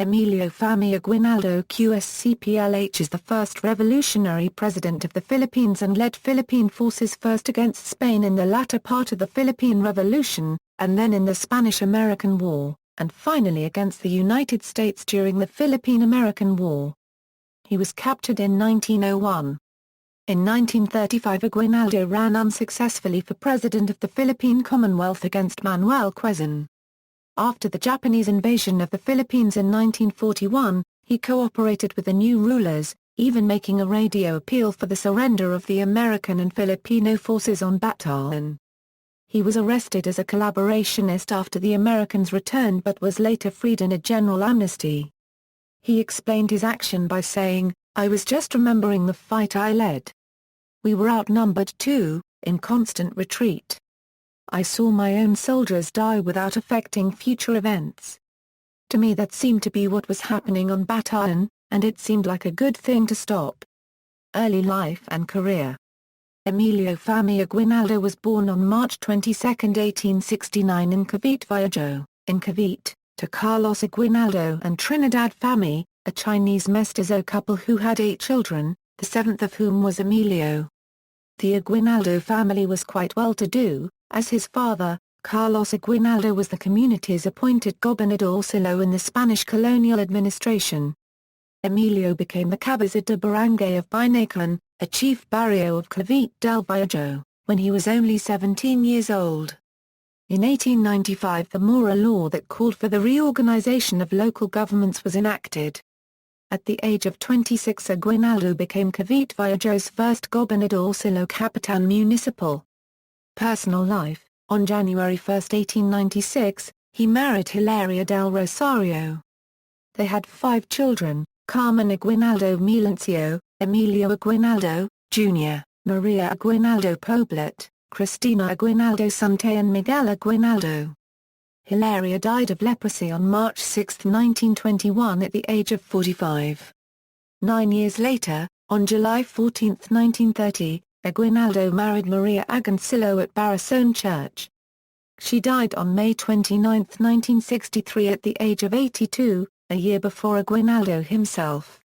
Emilio Famy Aguinaldo QSCPLH is the first revolutionary president of the Philippines and led Philippine forces first against Spain in the latter part of the Philippine Revolution, and then in the Spanish-American War, and finally against the United States during the Philippine-American War. He was captured in 1901. In 1935 Aguinaldo ran unsuccessfully for president of the Philippine Commonwealth against Manuel Quezon. After the Japanese invasion of the Philippines in 1941, he cooperated with the new rulers, even making a radio appeal for the surrender of the American and Filipino forces on Bataan. He was arrested as a collaborationist after the Americans returned but was later freed in a general amnesty. He explained his action by saying, "I was just remembering the fight I led. We were outnumbered too, in constant retreat. I saw my own soldiers die without affecting future events. To me that seemed to be what was happening on Bataan, and it seemed like a good thing to stop." Early life and career. Emilio Famy Aguinaldo was born on March 22, 1869 in Cavite, Viejo, in Cavite, to Carlos Aguinaldo and Trinidad Famy, a Chinese mestizo couple who had 8 children, the 7th of whom was Emilio. The Aguinaldo family was quite well-to-do, as his father, Carlos Aguinaldo, was the community's appointed gobernador-cilo in the Spanish colonial administration. Emilio became the cabeza de barangay of Binacan, a chief barrio of Cavite del Viejo, when he was only 17 years old. In 1895 the Mora law that called for the reorganization of local governments was enacted. At the age of 26 Aguinaldo became Cavite Viejo's first gobernador-cilo capitan municipal. Personal life. On January 1, 1896, he married Hilaria del Rosario. They had 5 children: Carmen Aguinaldo Melencio, Emilio Aguinaldo, Jr., Maria Aguinaldo Poblet, Cristina Aguinaldo Sante and Miguel Aguinaldo. Hilaria died of leprosy on March 6, 1921 at the age of 45. 9 years later, on July 14, 1930, Aguinaldo married Maria Agoncillo at Barason Church. She died on May 29, 1963 at the age of 82, a year before Aguinaldo himself.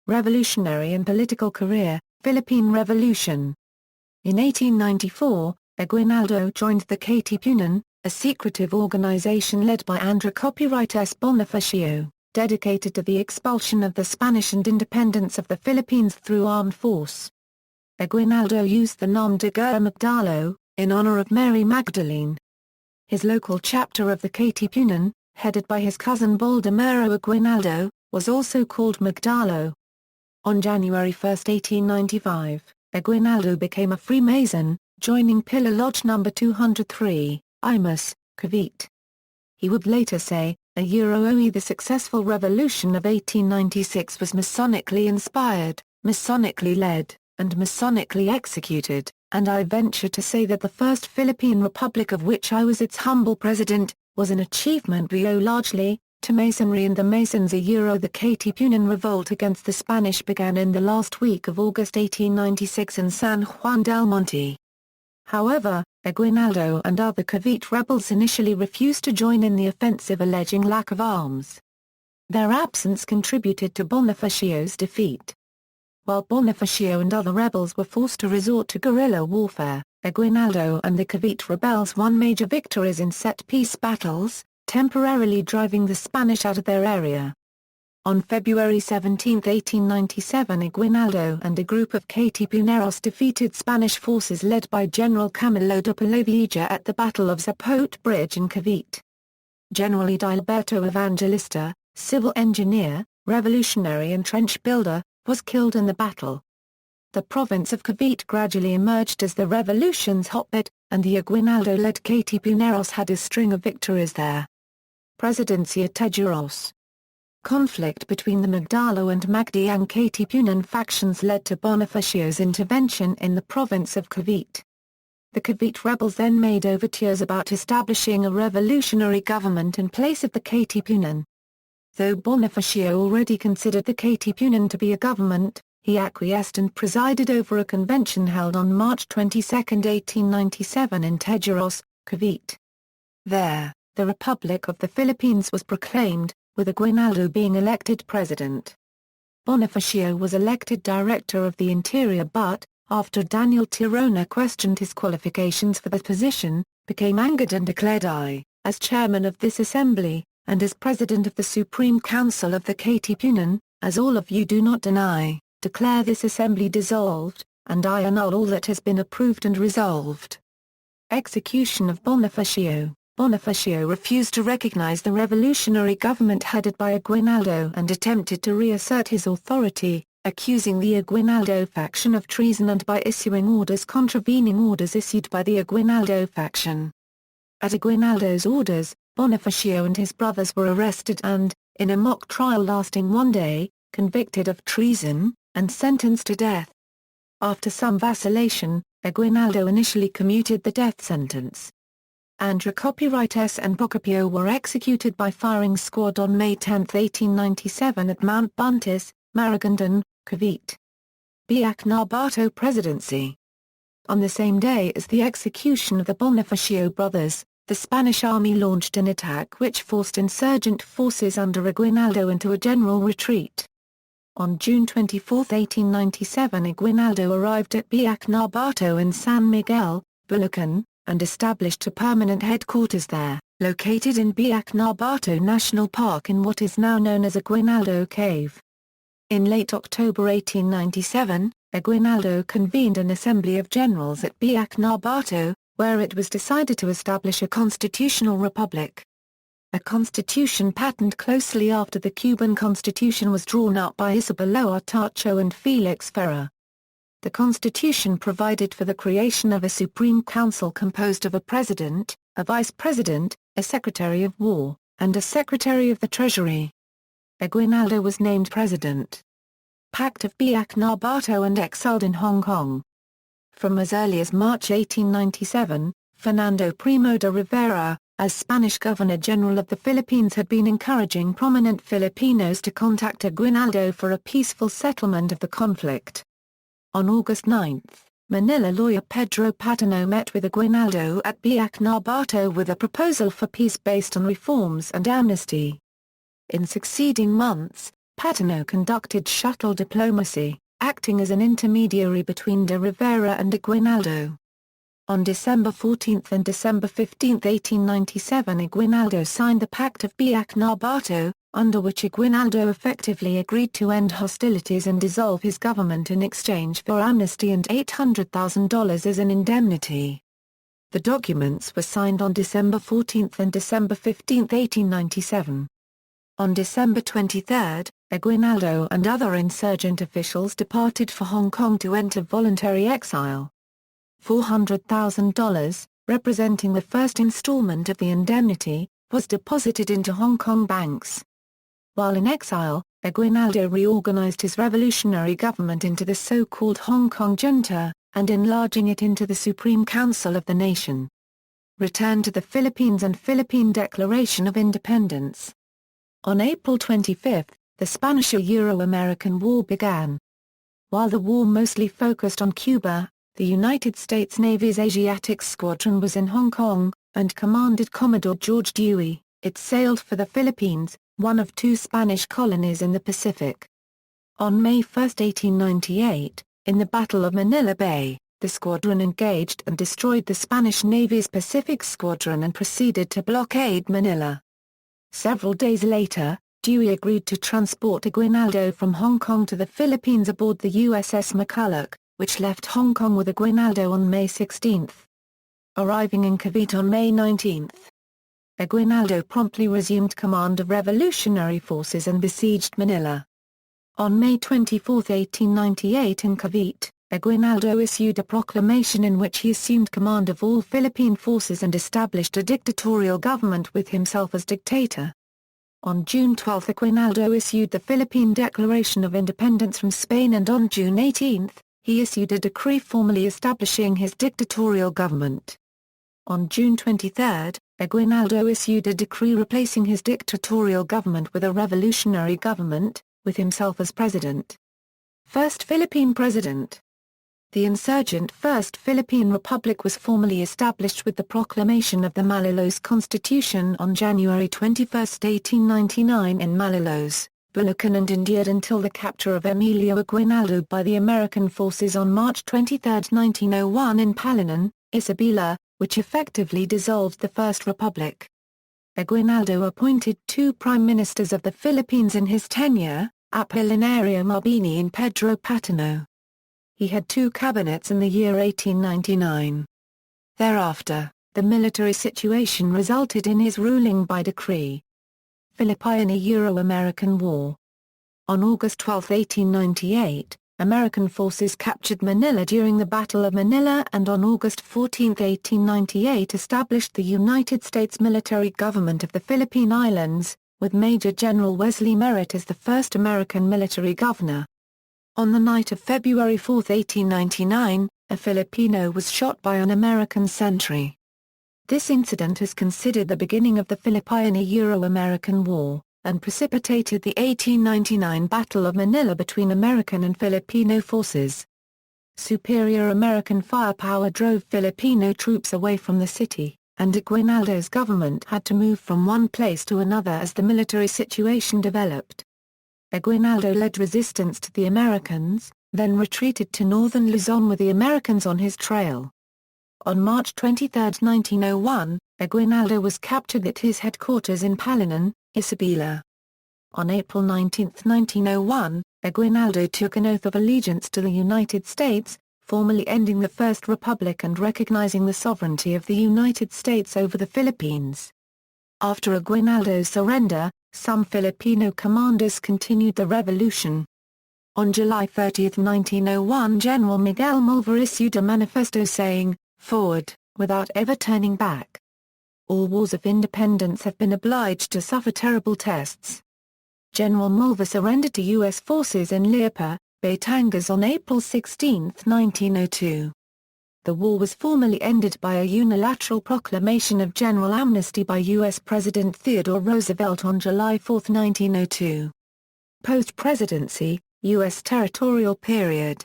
Revolutionary and political career. Philippine Revolution. In 1894, Aguinaldo joined the Katipunan, a secretive organization led by Copyright S. Bonifacio, dedicated to the expulsion of the Spanish and independence of the Philippines through armed force. Aguinaldo used the nom de guerre Magdalo, in honor of Mary Magdalene. His local chapter of the Katipunan, headed by his cousin Baldomero Aguinaldo, was also called Magdalo. On January 1, 1895, Aguinaldo became a Freemason, joining Pillar Lodge No. 203, Imus, Cavite. He would later say, the successful revolution of 1896 was Masonically inspired, Masonically led, and Masonically executed, and I venture to say that the first Philippine Republic, of which I was its humble president, was an achievement we owe largely to Masonry and the Masons. The Katipunan revolt against the Spanish began in the last week of August 1896 in San Juan del Monte. However, Aguinaldo and other Cavite rebels initially refused to join in the offensive, alleging lack of arms. Their absence contributed to Bonifacio's defeat. While Bonifacio and other rebels were forced to resort to guerrilla warfare, Aguinaldo and the Cavite rebels won major victories in set-piece battles, temporarily driving the Spanish out of their area. On February 17, 1897, Aguinaldo and a group of Katipuneros defeated Spanish forces led by General Camilo de Polavieja at the Battle of Zapote Bridge in Cavite. General Edilberto Evangelista, civil engineer, revolutionary and trench builder, was killed in the battle. The province of Cavite gradually emerged as the revolution's hotbed, and the Aguinaldo-led Katipuneros had a string of victories there. Presidency at Tejeros. Conflict between the Magdalo and Magdiang Katipunan factions led to Bonifacio's intervention in the province of Cavite. The Cavite rebels then made overtures about establishing a revolutionary government in place of the Katipunan. Though Bonifacio already considered the Katipunan to be a government, he acquiesced and presided over a convention held on March 22, 1897 in Tejeros, Cavite. There, the Republic of the Philippines was proclaimed, with Aguinaldo being elected president. Bonifacio was elected Director of the Interior but, after Daniel Tirona questioned his qualifications for the position, became angered and declared as chairman of this assembly, and as president of the Supreme Council of the Katipunan, as all of you do not deny, declare this assembly dissolved, and I annul all that has been approved and resolved. Execution of Bonifacio. Bonifacio refused to recognize the revolutionary government headed by Aguinaldo and attempted to reassert his authority, accusing the Aguinaldo faction of treason and by issuing orders contravening orders issued by the Aguinaldo faction. At Aguinaldo's orders, Bonifacio and his brothers were arrested and, in a mock trial lasting one day, convicted of treason, and sentenced to death. After some vacillation, Aguinaldo initially commuted the death sentence. Andrew Copyright and Procopio were executed by firing squad on May 10, 1897 at Mount Buntis, Maragondon, Cavite. Biak Narbato Presidency. On the same day as the execution of the Bonifacio brothers, the Spanish army launched an attack which forced insurgent forces under Aguinaldo into a general retreat. On June 24, 1897 Aguinaldo arrived at Biak Narbato in San Miguel, Bulacan, and established a permanent headquarters there, located in Biak Narbato National Park in what is now known as Aguinaldo Cave. In late October 1897, Aguinaldo convened an assembly of generals at Biak Narbato, where it was decided to establish a constitutional republic. A constitution patterned closely after the Cuban Constitution was drawn up by Isabel Artacho and Felix Ferrer. The Constitution provided for the creation of a Supreme Council composed of a President, a Vice President, a Secretary of War, and a Secretary of the Treasury. Aguinaldo was named President. Pact of Biak Narbato and exiled in Hong Kong. From as early as March 1897, Fernando Primo de Rivera, as Spanish Governor-General of the Philippines, had been encouraging prominent Filipinos to contact Aguinaldo for a peaceful settlement of the conflict. On August 9, Manila lawyer Pedro Patino met with Aguinaldo at Biak Narbato with a proposal for peace based on reforms and amnesty. In succeeding months, Patino conducted shuttle diplomacy, acting as an intermediary between de Rivera and Aguinaldo. On December 14 and December 15, 1897 Aguinaldo signed the Pact of Biak Narbato, under which Aguinaldo effectively agreed to end hostilities and dissolve his government in exchange for amnesty and $800,000 as an indemnity. The documents were signed on December 14 and December 15, 1897. On December 23, Aguinaldo and other insurgent officials departed for Hong Kong to enter voluntary exile. $400,000, representing the first installment of the indemnity, was deposited into Hong Kong banks. While in exile, Aguinaldo reorganized his revolutionary government into the so-called Hong Kong Junta, and enlarging it into the Supreme Council of the nation. Return to the Philippines and Philippine Declaration of Independence. On April 25, the Spanish-American War began. While the war mostly focused on Cuba, the United States Navy's Asiatic Squadron was in Hong Kong, and commanded Commodore George Dewey. It sailed for the Philippines, one of two Spanish colonies in the Pacific. On May 1, 1898, in the Battle of Manila Bay, the squadron engaged and destroyed the Spanish Navy's Pacific Squadron and proceeded to blockade Manila. Several days later, Dewey agreed to transport Aguinaldo from Hong Kong to the Philippines aboard the USS McCulloch, which left Hong Kong with Aguinaldo on May 16. Arriving in Cavite on May 19. Aguinaldo promptly resumed command of revolutionary forces and besieged Manila. On May 24, 1898 in Cavite, Aguinaldo issued a proclamation in which he assumed command of all Philippine forces and established a dictatorial government with himself as dictator. On June 12 Aguinaldo issued the Philippine Declaration of Independence from Spain, and on June 18, he issued a decree formally establishing his dictatorial government. On June 23, Aguinaldo issued a decree replacing his dictatorial government with a revolutionary government, with himself as president. First Philippine president. The insurgent First Philippine Republic was formally established with the proclamation of the Malolos Constitution on January 21, 1899 in Malolos, Bulacan, and endured until the capture of Emilio Aguinaldo by the American forces on March 23, 1901 in Palanan, Isabela, which effectively dissolved the First Republic. Aguinaldo appointed two prime ministers of the Philippines in his tenure, Apolinario Mabini and Pedro Patino. He had two cabinets in the year 1899. Thereafter, the military situation resulted in his ruling by decree. Philippine-American War. On August 12, 1898, American forces captured Manila during the Battle of Manila, and on August 14, 1898 established the United States military government of the Philippine Islands, with Major General Wesley Merritt as the first American military governor. On the night of February 4, 1899, a Filipino was shot by an American sentry. This incident is considered the beginning of the Philippine-American War, and precipitated the 1899 Battle of Manila between American and Filipino forces. Superior American firepower drove Filipino troops away from the city, and Aguinaldo's government had to move from one place to another as the military situation developed. Aguinaldo led resistance to the Americans, then retreated to northern Luzon with the Americans on his trail. On March 23, 1901, Aguinaldo was captured at his headquarters in Palanan, Isabela. On April 19, 1901, Aguinaldo took an oath of allegiance to the United States, formally ending the First Republic and recognizing the sovereignty of the United States over the Philippines. After Aguinaldo's surrender, some Filipino commanders continued the revolution. On July 30, 1901, General Miguel Malvar issued a manifesto saying, "Forward, without ever turning back. All wars of independence have been obliged to suffer terrible tests." General Malvar surrendered to U.S. forces in Lipa, Batangas on April 16, 1902. The war was formally ended by a unilateral proclamation of general amnesty by U.S. President Theodore Roosevelt on July 4, 1902. Post-presidency, U.S. territorial period.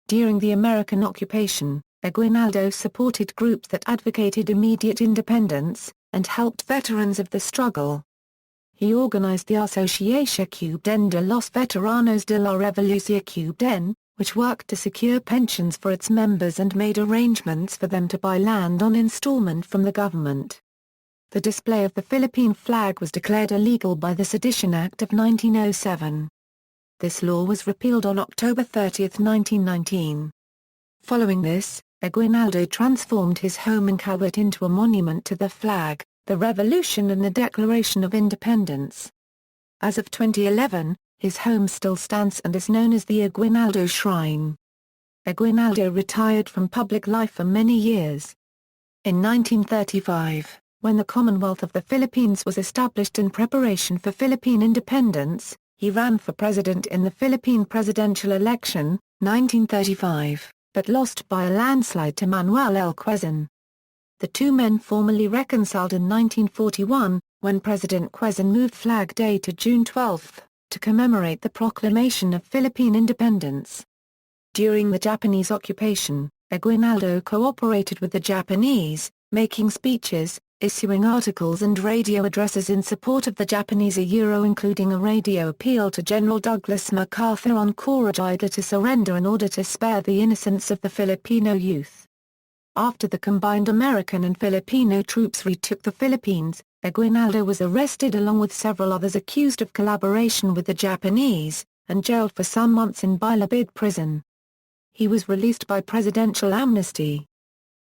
During the American occupation, Aguinaldo supported groups that advocated immediate independence, and helped veterans of the struggle. He organized the Asociación Cubana de los Veteranos de la Revolución Cubana, which worked to secure pensions for its members and made arrangements for them to buy land on installment from the government. The display of the Philippine flag was declared illegal by the Sedition Act of 1907. This law was repealed on October 30, 1919. Following this, Aguinaldo transformed his home in Cabot into a monument to the flag, the Revolution and the Declaration of Independence. As of 2011, his home still stands and is known as the Aguinaldo Shrine. Aguinaldo retired from public life for many years. In 1935, when the Commonwealth of the Philippines was established in preparation for Philippine independence, he ran for president in the Philippine presidential election, 1935, but lost by a landslide to Manuel Quezon. The two men formally reconciled in 1941, when President Quezon moved Flag Day to June 12, to commemorate the proclamation of Philippine independence. During the Japanese occupation, Aguinaldo cooperated with the Japanese, making speeches, issuing articles and radio addresses in support of the Japanese, including a radio appeal to General Douglas MacArthur on Corregidor to surrender in order to spare the innocence of the Filipino youth. After the combined American and Filipino troops retook the Philippines, Aguinaldo was arrested along with several others accused of collaboration with the Japanese, and jailed for some months in Bilibid prison. He was released by presidential amnesty.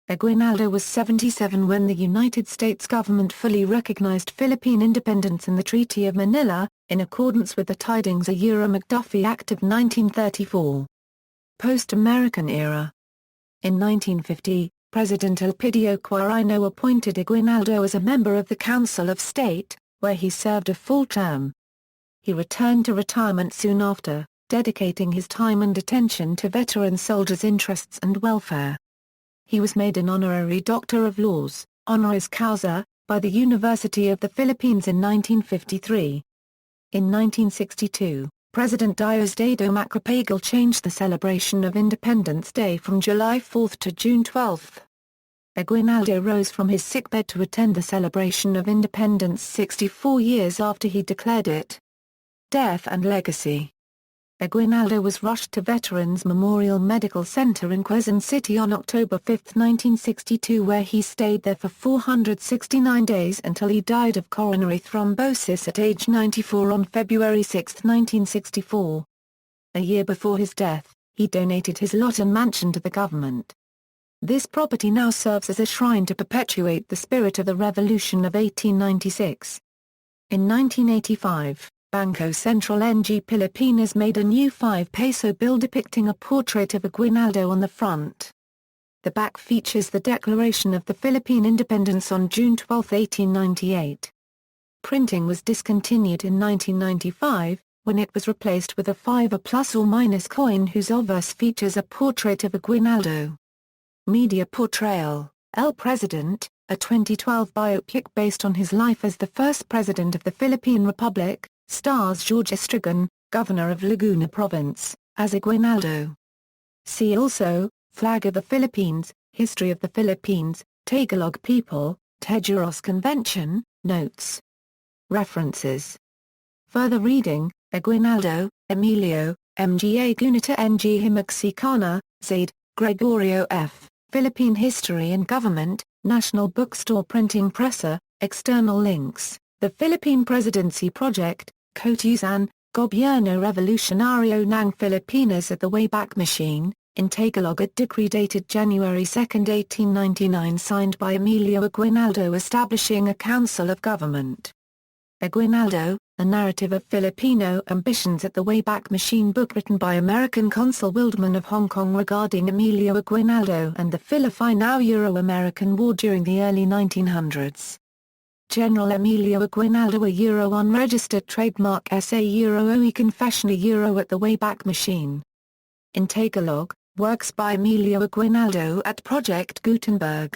Aguinaldo was 77 when the United States government fully recognized Philippine independence in the Treaty of Manila, in accordance with the Tidings-McDuffie Act of 1934. Post-American era. In 1950, President Elpidio Quirino appointed Aguinaldo as a member of the Council of State, where he served a full term. He returned to retirement soon after, dedicating his time and attention to veteran soldiers' interests and welfare. He was made an honorary Doctor of Laws, honoris causa, by the University of the Philippines in 1953. In 1962, President Diosdado Macapagal changed the celebration of Independence Day from July 4 to June 12. Aguinaldo rose from his sickbed to attend the celebration of independence 64 years after he declared it. Death and legacy. Aguinaldo was rushed to Veterans Memorial Medical Center in Quezon City on October 5, 1962, where he stayed there for 469 days until he died of coronary thrombosis at age 94 on February 6, 1964. A year before his death, he donated his lot and mansion to the government. This property now serves as a shrine to perpetuate the spirit of the Revolution of 1896. In 1985, Banco Central ng Pilipinas made a new 5-peso bill depicting a portrait of Aguinaldo on the front. The back features the declaration of the Philippine independence on June 12, 1898. Printing was discontinued in 1995, when it was replaced with a 5 plus or minus coin whose obverse features a portrait of Aguinaldo. Media portrayal, El President, a 2012 biopic based on his life as the first president of the Philippine Republic, stars George Estragon, governor of Laguna Province, as Aguinaldo. See also, Flag of the Philippines, History of the Philippines, Tagalog people, Tejeros Convention, Notes. References. Further reading, Aguinaldo, Emilio, Mga Gunita ng Himagsikana, Zaid, Gregorio F., Philippine History and Government, National Bookstore Printing Pressa, external links, The Philippine Presidency Project, Kautusan, Gobierno Revolucionario ng Filipinas at the Wayback Machine, in Tagalog at decree dated January 2, 1899 signed by Emilio Aguinaldo establishing a Council of Government. Aguinaldo, A Narrative of Filipino Ambitions at the Wayback Machine book written by American Consul Wildman of Hong Kong regarding Emilio Aguinaldo and the Philippine-American War during the early 1900s. General Emilio Aguinaldo a Euro unregistered trademark SA Euro OE Confession a Euro at the Wayback Machine. In Tagalog, works by Emilio Aguinaldo at Project Gutenberg.